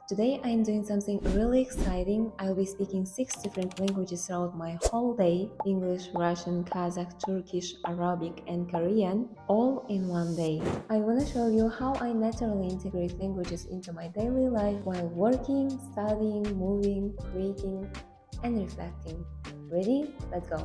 Today I'm doing something really exciting. I'll be speaking 6 different languages throughout my whole day. English, Russian, Kazakh, Turkish, Arabic, and Korean, all in one day. I want to show you how I naturally integrate languages into my daily life while working, studying, moving, creating, and reflecting. Ready? Let's go!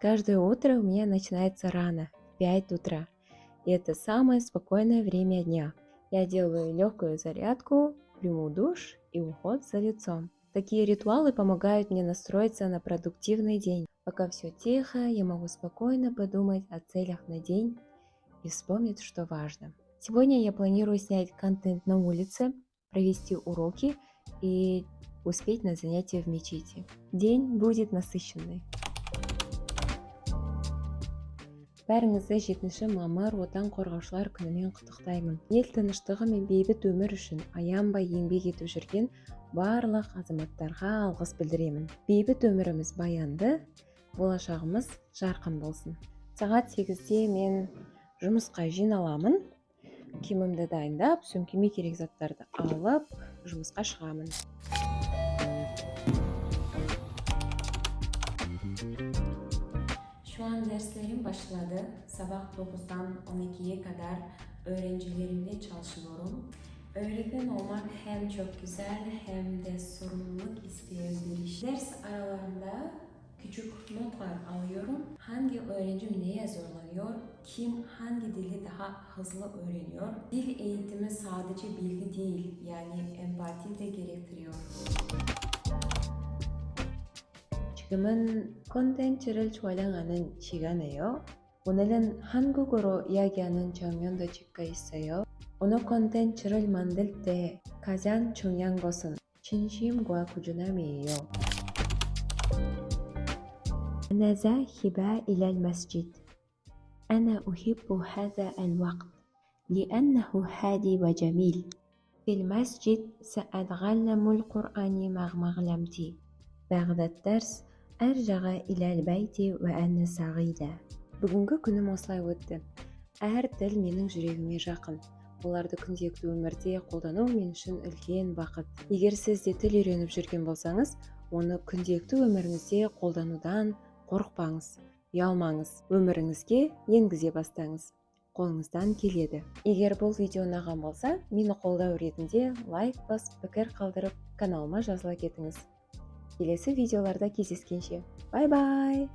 Каждое утро у меня начинается рано, в 5 утра. И это самое спокойное время дня. Я делаю легкую зарядку, приму душ и уход за лицом. Такие ритуалы помогают мне настроиться на продуктивный день. Пока все тихо, я могу спокойно подумать о целях на день и вспомнить, что важно. Сегодня я планирую снять контент на улице, провести уроки и успеть на занятия в мечети. День будет насыщенный. Бәріңізді 7 мамыр Отан қорғаушылар күнімен құттықтаймын. Ел тыныштығы мен бейбіт өмір үшін аянбай еңбек етіп жүрген барлық азаматтарға алғыс білдіремін. Бейбіт өміріміз баянды, болашағымыз жарқын болсын. Сағат 8-де мен жұмысқа жиналамын. Киімімді дайындап, сөмкеме керек заттарды алып, жұмысқа шығамын. Şu an derslerim başladı. Sabah 9'dan 12'ye kadar öğrencilerimle çalışıyorum. Öğretmen olmak hem çok güzel hem de sorumluluk isteyen bir iş. Ders aralarında küçük notlar alıyorum. Hangi öğrencim neye zorlanıyor, kim hangi dili daha hızlı öğreniyor. Dil eğitimi sadece bilgi değil, yani empati de gerektiriyor. 지금은 콘텐츠를 촬영하는 시간이에요. 오늘은 한국어로 이야기하는 장면도 찍고 있어요. 언어 콘텐츠를 만들 때 가장 중요한 것은 진심과 꾸준함이에요. أنا ذاهبة إلى المسجد. أنا أحب هذا الوقت لأنه هادي وجميل. في المسجد سأتعلم القرآن مع معلمتي. بعد الدرس أرجع إلى البيت وأنا سعيدة. Бүгінгі күнім осылай өтті. Әр тіл менің жүрегіме жақын. Оларды күнделікті өмірде қолдану мен үшін үлкен бақыт. Егер сіз де тіл үйреніп жүрген болсаңыз, оны күнделікті өміріңізде қолданудан қорықпаңыз, ұялмаңыз, өміріңізге енгізе бастаңыз. Қолыңыздан келеді. Егер бұл видео ұнаған болса, мені қолдау ретінде лайк басып, пікір қалдырып, каналыма жазыла кетіңіз. Келесі видеоларда кездескенше. Бай-бай!